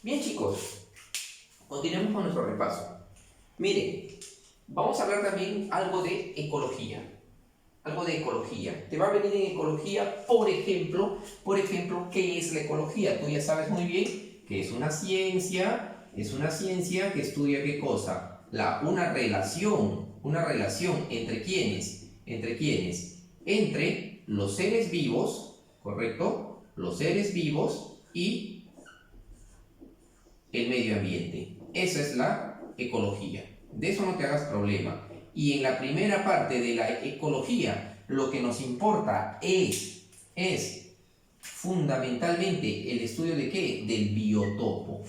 Bien, chicos, continuemos con nuestro repaso. Miren, vamos a hablar también algo de ecología. Algo de ecología. Te va a venir en ecología, por ejemplo, ¿qué es la ecología? Tú ya sabes muy bien que es una ciencia que estudia ¿qué cosa? Una relación ¿entre quiénes? Entre los seres vivos, ¿correcto? Los seres vivos y el medio ambiente. Esa es la ecología. De eso no te hagas problema. Y en la primera parte de la ecología, lo que nos importa es fundamentalmente el estudio de ¿qué? Del biotopo.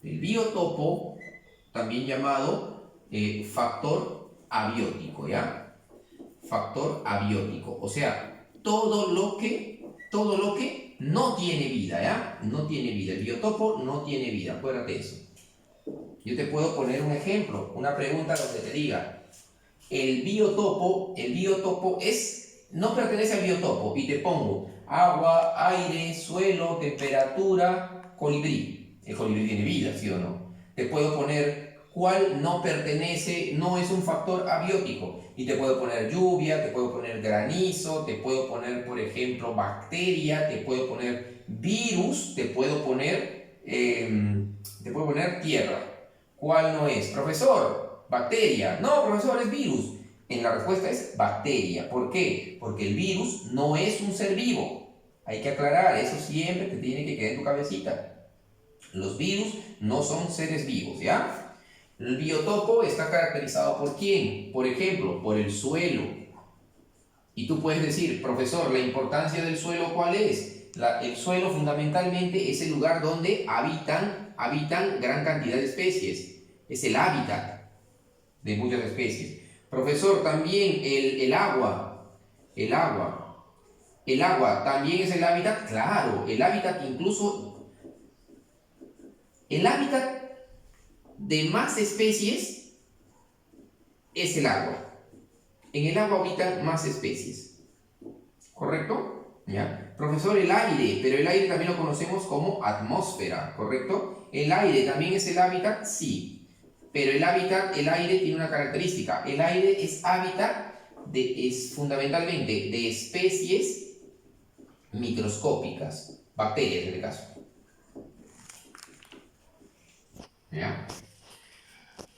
El biotopo, también llamado factor abiótico, ¿ya? Factor abiótico. O sea, todo lo que no tiene vida, ¿ya? No tiene vida. El biotopo no tiene vida. Acuérdate eso. Yo te puedo poner un ejemplo, una pregunta donde te diga, el biotopo no pertenece al biotopo, y te pongo agua, aire, suelo, temperatura, colibrí. El colibrí tiene vida, ¿sí o no? Te puedo poner cuál no pertenece, no es un factor abiótico, y te puedo poner lluvia, te puedo poner granizo, te puedo poner, por ejemplo, bacteria, te puedo poner virus, te puedo poner tierra. ¿Cuál no es? Profesor, bacteria. No, profesor, es virus. En la respuesta es bacteria. ¿Por qué? Porque el virus no es un ser vivo. Hay que aclarar, eso siempre te tiene que quedar en tu cabecita. Los virus no son seres vivos, ¿ya? El biotopo está caracterizado por ¿quién? Por ejemplo, por el suelo. Y tú puedes decir, profesor, ¿la importancia del suelo cuál es? El suelo fundamentalmente es el lugar donde habitan gran cantidad de especies. Es el hábitat de muchas especies. Profesor, también el agua también es el hábitat. Claro, el hábitat de más especies es el agua. En el agua habitan más especies. ¿Correcto? ¿Ya? Profesor, el aire, pero el aire también lo conocemos como atmósfera, ¿correcto? ¿El aire también es el hábitat? Sí. Pero el aire tiene una característica. El aire es hábitat es fundamentalmente de especies microscópicas, bacterias en este caso. ¿Ya?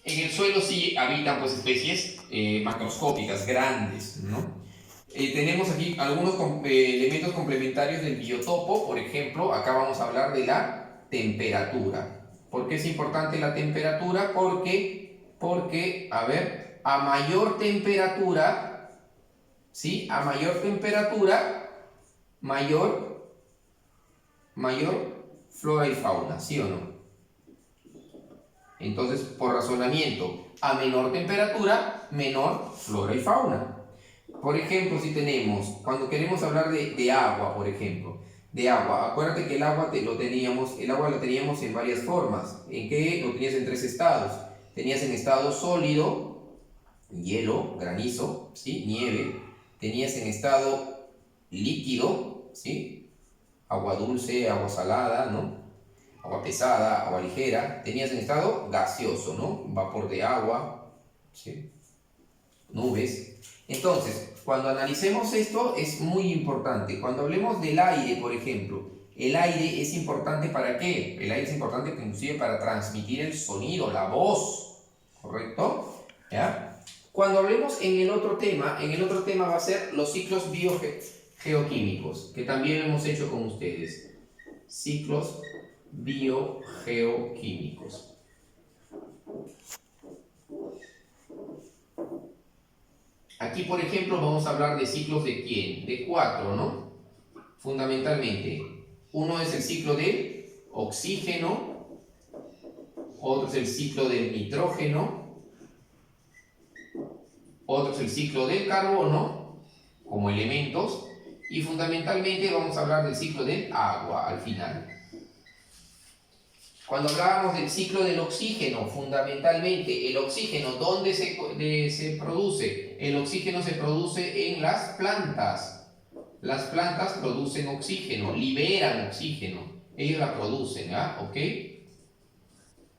En el suelo sí habitan pues especies macroscópicas, grandes, ¿no? Tenemos aquí algunos elementos complementarios del biotopo. Por ejemplo, acá vamos a hablar de la temperatura. ¿Por qué es importante la temperatura? Porque a ver, a mayor temperatura, ¿sí? A mayor temperatura, mayor flora y fauna, ¿sí o no? Entonces, por razonamiento, a menor temperatura, menor flora y fauna. Por ejemplo, si tenemos, cuando queremos hablar de agua, por ejemplo, de agua, acuérdate que el agua lo teníamos en varias formas. ¿En qué? Lo tenías en 3 estados. Tenías en estado sólido, hielo, granizo, ¿sí? Nieve. Tenías en estado líquido, ¿sí? Agua dulce, agua salada, ¿no? Agua pesada, agua ligera. Tenías en estado gaseoso, ¿no? Vapor de agua, ¿sí? Nubes. Entonces, cuando analicemos esto es muy importante. Cuando hablemos del aire, por ejemplo, el aire es importante ¿para qué? El aire es importante inclusive para transmitir el sonido, la voz, ¿correcto? ¿Ya? Cuando hablemos en el otro tema va a ser los ciclos biogeoquímicos, que también lo hemos hecho con ustedes. Ciclos biogeoquímicos. Aquí, por ejemplo, vamos a hablar de ciclos de ¿quién? De 4, ¿no? Fundamentalmente. Uno es el ciclo del oxígeno, otro es el ciclo del nitrógeno, otro es el ciclo del carbono, como elementos, y fundamentalmente vamos a hablar del ciclo del agua al final. Cuando hablábamos del ciclo del oxígeno, fundamentalmente, el oxígeno, ¿dónde se produce? El oxígeno se produce en las plantas. Las plantas producen oxígeno, liberan oxígeno. Ellos la producen, ¿ah? ¿Ok?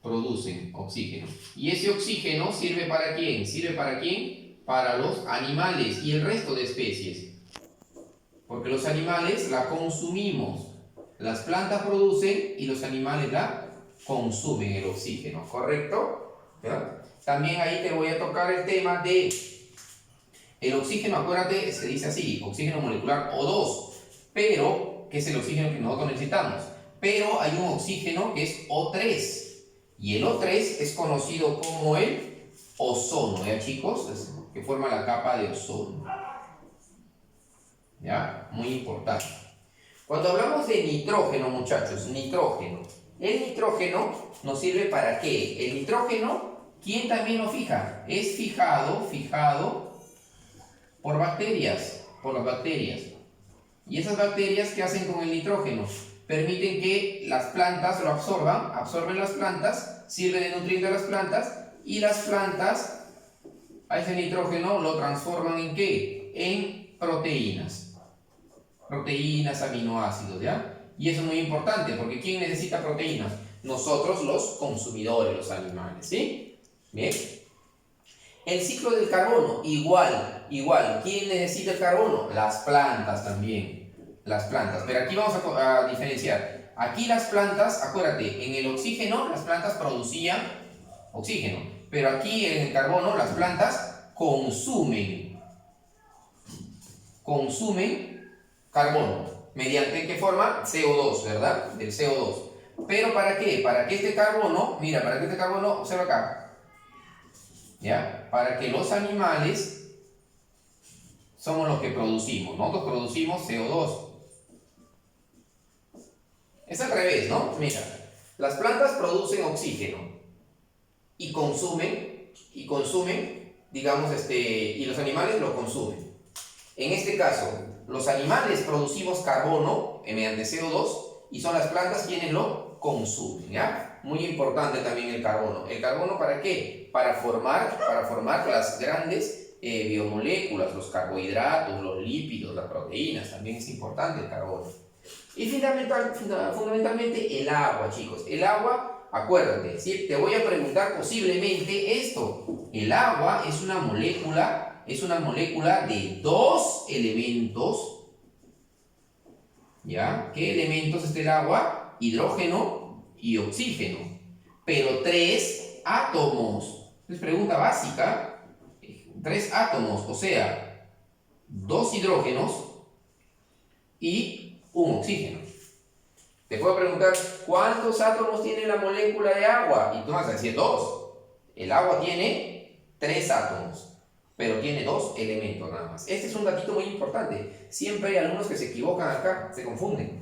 producen oxígeno. ¿Y ese oxígeno sirve para quién? ¿Sirve para quién? Para los animales y el resto de especies. Porque los animales la consumimos. Las plantas producen y los animales la consumen el oxígeno, ¿correcto? ¿Ya? También ahí te voy a tocar el tema de el oxígeno, acuérdate, se dice así, oxígeno molecular O2, pero, que es el oxígeno que nosotros necesitamos, pero hay un oxígeno que es O3, y el O3 es conocido como el ozono, ¿ya chicos? Es que forma la capa de ozono, ¿ya? Muy importante. Cuando hablamos de nitrógeno, muchachos, nitrógeno, el nitrógeno nos sirve ¿para qué? El nitrógeno, ¿quién también lo fija? Es fijado por bacterias, por las bacterias. Y esas bacterias, ¿qué hacen con el nitrógeno? Permiten que las plantas lo absorben las plantas, sirve de nutriente a las plantas, y las plantas a ese nitrógeno lo transforman ¿en qué? En proteínas. Proteínas, aminoácidos, ¿ya? Y eso es muy importante, porque ¿quién necesita proteínas? Nosotros, los consumidores, los animales, ¿sí? Bien. El ciclo del carbono, igual. ¿Quién necesita el carbono? Las plantas también. Las plantas. Pero aquí vamos a diferenciar. Aquí las plantas, acuérdate, en el oxígeno las plantas producían oxígeno. Pero aquí en el carbono las plantas consumen carbono. ¿Mediante qué forma? CO2, ¿verdad? Del CO2. ¿Pero para qué? Para que este carbono, mira, para que este carbono, observa acá. ¿Ya? Para que los animales somos los que producimos. Nosotros producimos CO2. Es al revés, ¿no? Mira, las plantas producen oxígeno y consumen, digamos, y los animales lo consumen. En este caso, los animales producimos carbono mediante CO2 y son las plantas quienes lo consumen, ¿ya? Muy importante también el carbono. ¿El carbono para qué? Para formar las grandes biomoléculas, los carbohidratos, los lípidos, las proteínas. También es importante el carbono. Y fundamentalmente el agua, chicos. El agua, acuérdate, ¿sí? Te voy a preguntar posiblemente esto. El agua es una molécula de dos elementos. ¿Ya? ¿Qué elementos es el agua? Hidrógeno y oxígeno. Pero 3 átomos. Es pregunta básica. 3 átomos, o sea, 2 hidrógenos y un oxígeno. Te puedo preguntar, ¿cuántos átomos tiene la molécula de agua? Y tú vas a decir 2. El agua tiene 3 átomos, pero tiene 2 elementos nada más. Este es un datito muy importante. Siempre hay alumnos que se equivocan acá, se confunden.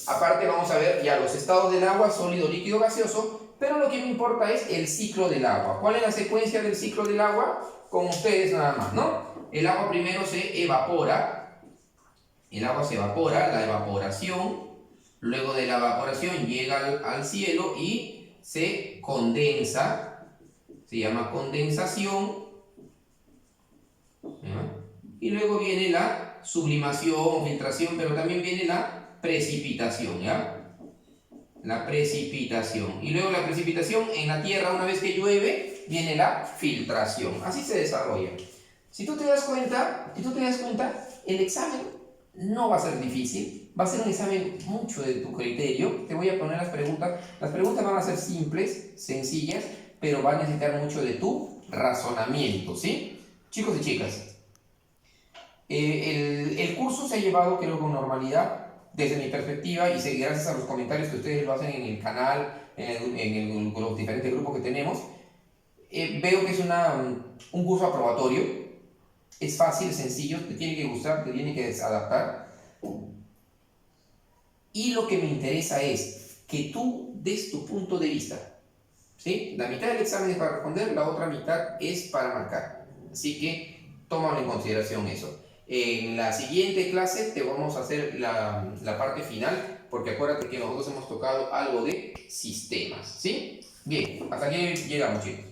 Aparte vamos a ver ya los estados del agua, sólido, líquido, gaseoso, pero lo que me importa es el ciclo del agua. ¿Cuál es la secuencia del ciclo del agua? Con ustedes nada más, ¿no? El agua primero se evapora. El agua se evapora, la evaporación, luego de la evaporación llega al cielo y se condensa, se llama condensación, ¿ya? Y luego viene la sublimación, filtración, pero también viene la precipitación, ¿ya? La precipitación. Y luego la precipitación en la tierra, una vez que llueve, viene la filtración. Así se desarrolla. Si tú te das cuenta, el examen no va a ser difícil, va a ser un examen mucho de tu criterio. Te voy a poner las preguntas. Las preguntas van a ser simples, sencillas, pero van a necesitar mucho de tu razonamiento, ¿sí? Chicos y chicas, el curso se ha llevado, creo, con normalidad, desde mi perspectiva, y gracias a los comentarios que ustedes lo hacen en el canal, en los diferentes grupos que tenemos, veo que es un curso aprobatorio. Es fácil, es sencillo, te tiene que gustar, te tiene que adaptar. Y lo que me interesa es que tú des tu punto de vista, ¿sí? La mitad del examen es para responder, la otra mitad es para marcar. Así que tómalo en consideración eso. En la siguiente clase te vamos a hacer la parte final, porque acuérdate que nosotros hemos tocado algo de sistemas, ¿sí? Bien, hasta aquí llegamos, chicos.